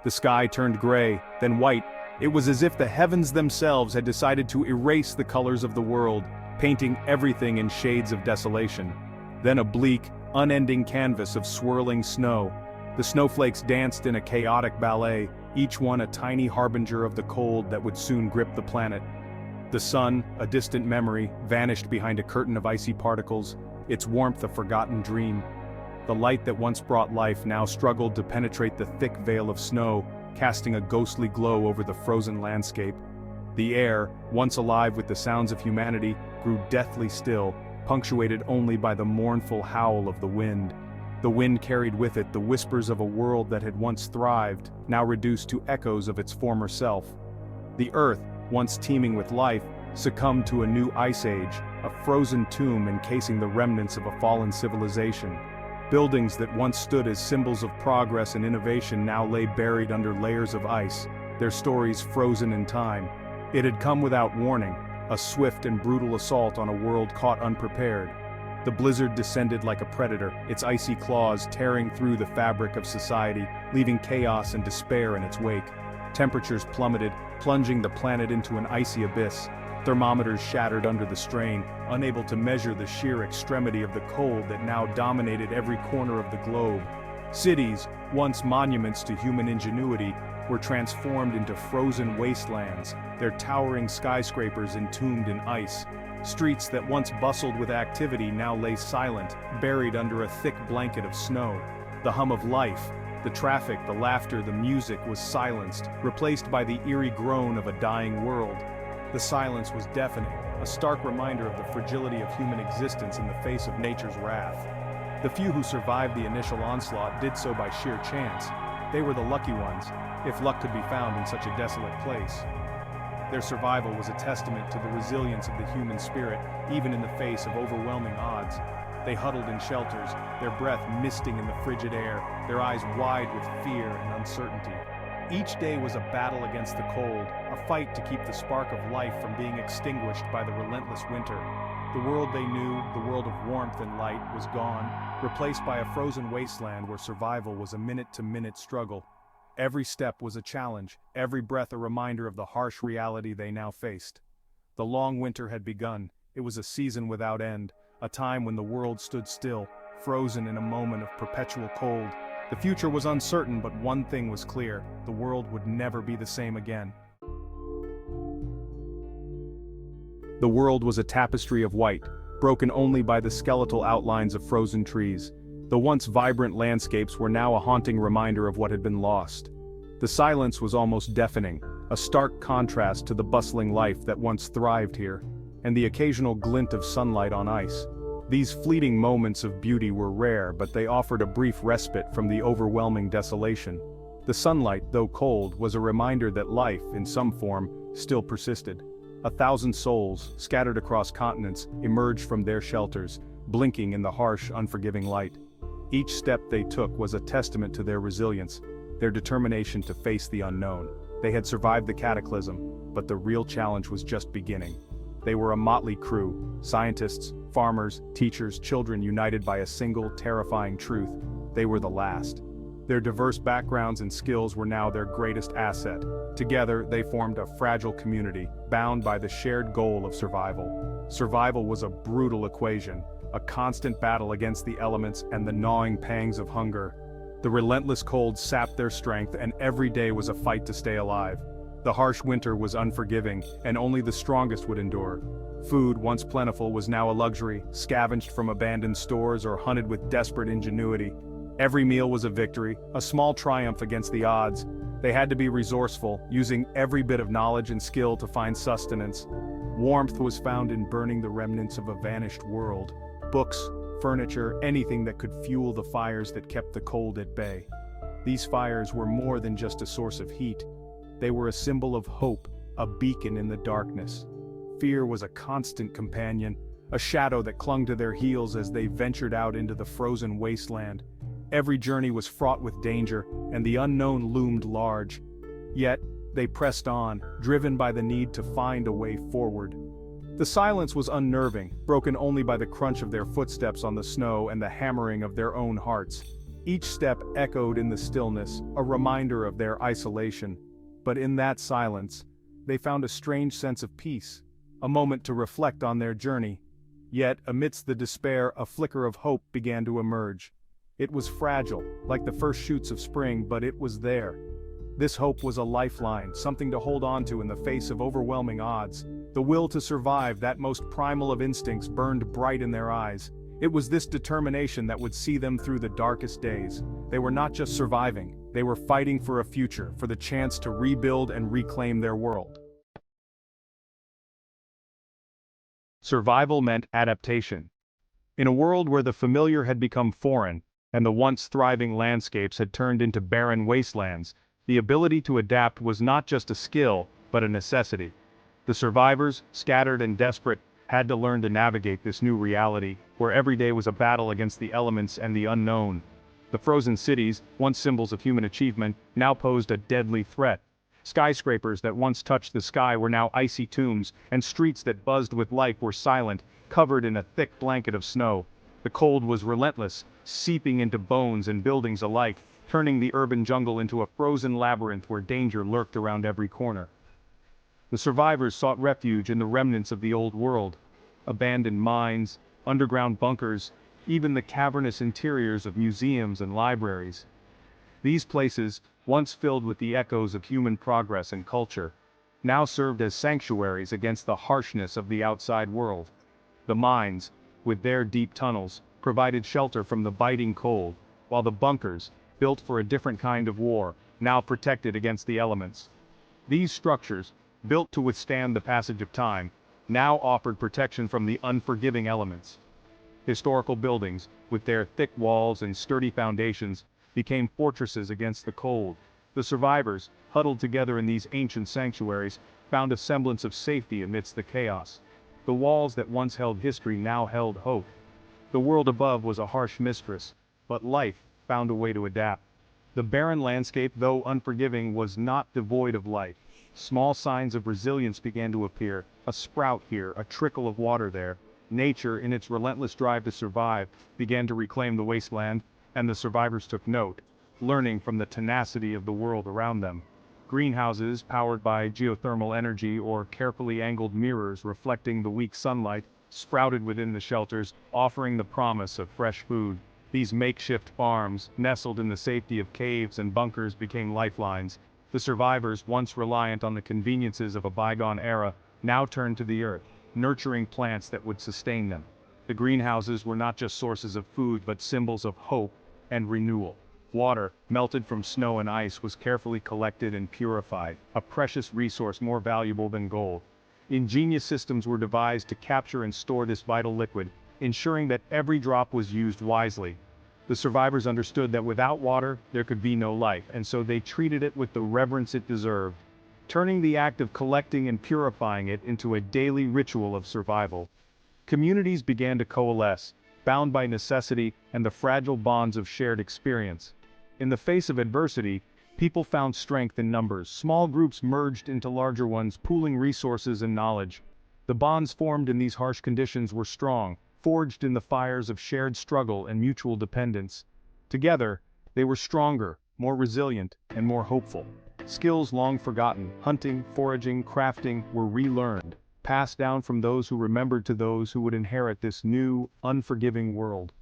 The sky turned gray, then white. It was as if the heavens themselves had decided to erase the colors of the world, painting everything in shades of desolation. Then a bleak, unending canvas of swirling snow. The snowflakes danced in a chaotic ballet, each one a tiny harbinger of the cold that would soon grip the planet. The sun, a distant memory, vanished behind a curtain of icy particles, its warmth a forgotten dream. The light that once brought life now struggled to penetrate the thick veil of snow, casting a ghostly glow over the frozen landscape. The air, once alive with the sounds of humanity, grew deathly still, punctuated only by the mournful howl of the wind. The wind carried with it the whispers of a world that had once thrived, now reduced to echoes of its former self. The earth, once teeming with life, succumbed to a new ice age, a frozen tomb encasing the remnants of a fallen civilization. Buildings that once stood as symbols of progress and innovation now lay buried under layers of ice, their stories frozen in time. It had come without warning, a swift and brutal assault on a world caught unprepared. The blizzard descended like a predator, its icy claws tearing through the fabric of society, leaving chaos and despair in its wake. Temperatures plummeted, plunging the planet into an icy abyss. Thermometers shattered under the strain, unable to measure the sheer extremity of the cold that now dominated every corner of the globe. Cities, once monuments to human ingenuity, were transformed into frozen wastelands, their towering skyscrapers entombed in ice. Streets that once bustled with activity now lay silent, buried under a thick blanket of snow. The hum of life, the traffic, the laughter, the music was silenced, replaced by the eerie groan of a dying world. The silence was deafening, a stark reminder of the fragility of human existence in the face of nature's wrath. The few who survived the initial onslaught did so by sheer chance. They were the lucky ones, if luck could be found in such a desolate place. Their survival was a testament to the resilience of the human spirit, even in the face of overwhelming odds. They huddled in shelters, their breath misting in the frigid air, their eyes wide with fear and uncertainty. Each day was a battle against the cold, a fight to keep the spark of life from being extinguished by the relentless winter. The world they knew, the world of warmth and light, was gone, replaced by a frozen wasteland where survival was a minute-to-minute struggle. Every step was a challenge, every breath a reminder of the harsh reality they now faced. The long winter had begun. It was a season without end, a time when the world stood still, frozen in a moment of perpetual cold. The future was uncertain, but one thing was clear: the world would never be the same again. The world was a tapestry of white, broken only by the skeletal outlines of frozen trees. The once vibrant landscapes were now a haunting reminder of what had been lost. The silence was almost deafening, a stark contrast to the bustling life that once thrived here, and the occasional glint of sunlight on ice. These fleeting moments of beauty were rare, but they offered a brief respite from the overwhelming desolation. The sunlight, though cold, was a reminder that life, in some form, still persisted. 1,000 souls, scattered across continents, emerged from their shelters, blinking in the harsh, unforgiving light. Each step they took was a testament to their resilience, their determination to face the unknown. They had survived the cataclysm, but the real challenge was just beginning. They were a motley crew: scientists, farmers, teachers, children united by a single, terrifying truth: they were the last. Their diverse backgrounds and skills were now their greatest asset. Together, they formed a fragile community, bound by the shared goal of survival. Survival was a brutal equation, a constant battle against the elements and the gnawing pangs of hunger. The relentless cold sapped their strength, and every day was a fight to stay alive. The harsh winter was unforgiving, and only the strongest would endure. Food, once plentiful, was now a luxury, scavenged from abandoned stores or hunted with desperate ingenuity. Every meal was a victory, a small triumph against the odds. They had to be resourceful, using every bit of knowledge and skill to find sustenance. Warmth was found in burning the remnants of a vanished world. Books, furniture, anything that could fuel the fires that kept the cold at bay. These fires were more than just a source of heat. They were a symbol of hope, a beacon in the darkness. Fear was a constant companion, a shadow that clung to their heels as they ventured out into the frozen wasteland. Every journey was fraught with danger, and the unknown loomed large. Yet, they pressed on, driven by the need to find a way forward. The silence was unnerving, broken only by the crunch of their footsteps on the snow and the hammering of their own hearts. Each step echoed in the stillness, a reminder of their isolation. But in that silence, they found a strange sense of peace, a moment to reflect on their journey. Yet, amidst the despair, a flicker of hope began to emerge. It was fragile, like the first shoots of spring, but it was there. This hope was a lifeline, something to hold on to in the face of overwhelming odds. The will to survive, that most primal of instincts, burned bright in their eyes. It was this determination that would see them through the darkest days. They were not just surviving, they were fighting for a future, for the chance to rebuild and reclaim their world. Survival meant adaptation. In a world where the familiar had become foreign, and the once thriving landscapes had turned into barren wastelands, the ability to adapt was not just a skill, but a necessity. The survivors, scattered and desperate, had to learn to navigate this new reality, where every day was a battle against the elements and the unknown. The frozen cities, once symbols of human achievement, now posed a deadly threat. Skyscrapers that once touched the sky were now icy tombs, and streets that buzzed with life were silent, covered in a thick blanket of snow. The cold was relentless, seeping into bones and buildings alike, turning the urban jungle into a frozen labyrinth where danger lurked around every corner. The survivors sought refuge in the remnants of the old world. Abandoned mines, underground bunkers, even the cavernous interiors of museums and libraries. These places, once filled with the echoes of human progress and culture, now served as sanctuaries against the harshness of the outside world. The mines, with their deep tunnels, provided shelter from the biting cold, while the bunkers, built for a different kind of war, now protected against the elements. These structures, built to withstand the passage of time, now offered protection from the unforgiving elements. Historical buildings, with their thick walls and sturdy foundations, became fortresses against the cold. The survivors, huddled together in these ancient sanctuaries, found a semblance of safety amidst the chaos. The walls that once held history now held hope. The world above was a harsh mistress, but life found a way to adapt. The barren landscape, though unforgiving, was not devoid of life. Small signs of resilience began to appear, a sprout here, a trickle of water there. Nature, in its relentless drive to survive, began to reclaim the wasteland, and the survivors took note, learning from the tenacity of the world around them. Greenhouses, powered by geothermal energy or carefully angled mirrors reflecting the weak sunlight, sprouted within the shelters, offering the promise of fresh food. These makeshift farms, nestled in the safety of caves and bunkers, became lifelines. The survivors, once reliant on the conveniences of a bygone era, now turned to the earth, nurturing plants that would sustain them. The greenhouses were not just sources of food but symbols of hope and renewal. Water, melted from snow and ice, was carefully collected and purified, a precious resource more valuable than gold. Ingenious systems were devised to capture and store this vital liquid, ensuring that every drop was used wisely. The survivors understood that without water, there could be no life, and so they treated it with the reverence it deserved, turning the act of collecting and purifying it into a daily ritual of survival. Communities began to coalesce, bound by necessity and the fragile bonds of shared experience. In the face of adversity, people found strength in numbers. Small groups merged into larger ones, pooling resources and knowledge. The bonds formed in these harsh conditions were strong, forged in the fires of shared struggle and mutual dependence. Together, they were stronger, more resilient, and more hopeful. Skills long forgotten, hunting, foraging, crafting, were relearned, passed down from those who remembered to those who would inherit this new, unforgiving world.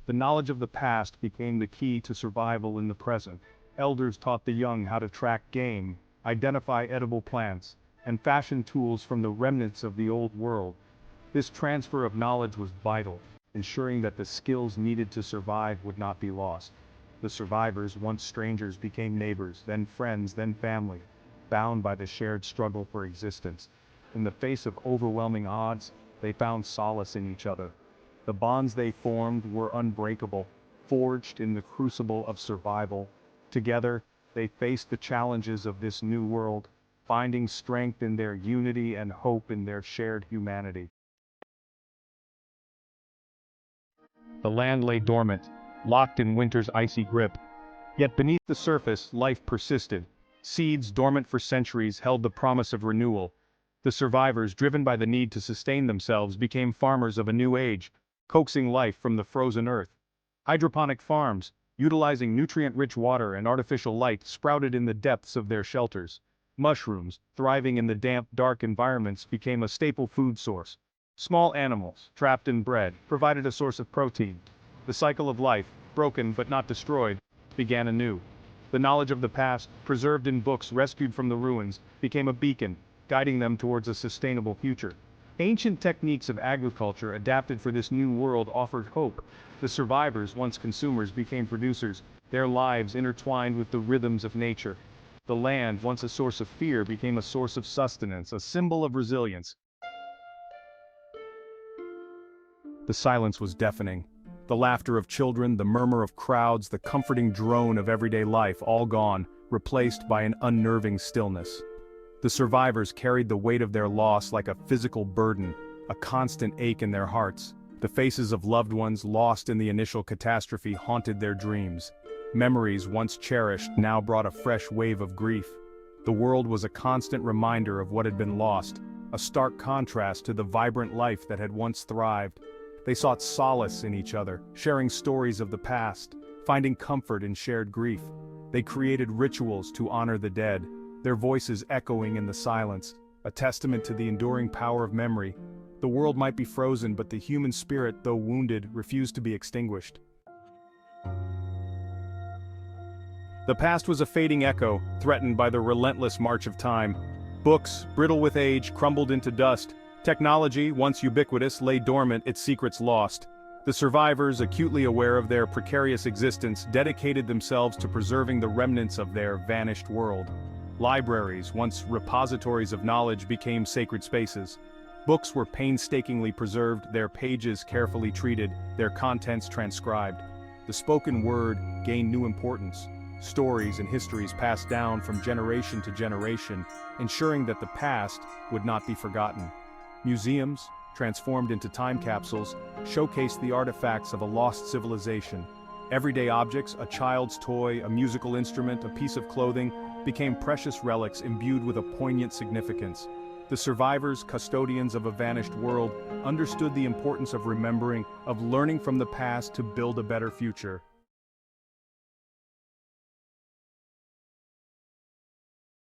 The knowledge of the past became the key to survival in the present. Elders taught the young how to track game, identify edible plants, and fashion tools from the remnants of the old world. This transfer of knowledge was vital, ensuring that the skills needed to survive would not be lost. The survivors, once strangers, became neighbors, then friends, then family, bound by the shared struggle for existence. In the face of overwhelming odds, they found solace in each other. The bonds they formed were unbreakable, forged in the crucible of survival. Together, they faced the challenges of this new world, finding strength in their unity and hope in their shared humanity. The land lay dormant, locked in winter's icy grip. Yet beneath the surface, life persisted. Seeds dormant for centuries held the promise of renewal. The survivors, driven by the need to sustain themselves, became farmers of a new age, coaxing life from the frozen earth. Hydroponic farms, utilizing nutrient-rich water and artificial light, sprouted in the depths of their shelters. Mushrooms, thriving in the damp, dark environments, became a staple food source. Small animals, trapped in bread, provided a source of protein. The cycle of life, broken but not destroyed, began anew. The knowledge of the past, preserved in books rescued from the ruins, became a beacon, guiding them towards a sustainable future. Ancient techniques of agriculture adapted for this new world offered hope. The survivors, once consumers, became producers, their lives intertwined with the rhythms of nature. The land, once a source of fear, became a source of sustenance, a symbol of resilience. The silence was deafening. The laughter of children, the murmur of crowds, the comforting drone of everyday life, all gone, replaced by an unnerving stillness. The survivors carried the weight of their loss like a physical burden, a constant ache in their hearts. The faces of loved ones lost in the initial catastrophe haunted their dreams. Memories once cherished now brought a fresh wave of grief. The world was a constant reminder of what had been lost, a stark contrast to the vibrant life that had once thrived. They sought solace in each other, sharing stories of the past, finding comfort in shared grief. They created rituals to honor the dead, their voices echoing in the silence, a testament to the enduring power of memory. The world might be frozen, but the human spirit, though wounded, refused to be extinguished. The past was a fading echo, threatened by the relentless march of time. Books, brittle with age, crumbled into dust. Technology, once ubiquitous, lay dormant, its secrets lost. The survivors, acutely aware of their precarious existence, dedicated themselves to preserving the remnants of their vanished world. Libraries, once repositories of knowledge, became sacred spaces. Books were painstakingly preserved, their pages carefully treated, their contents transcribed. The spoken word gained new importance. Stories and histories passed down from generation to generation, ensuring that the past would not be forgotten. Museums, transformed into time capsules, showcased the artifacts of a lost civilization. Everyday objects, a child's toy, a musical instrument, a piece of clothing, became precious relics imbued with a poignant significance. The survivors, custodians of a vanished world, understood the importance of remembering, of learning from the past to build a better future.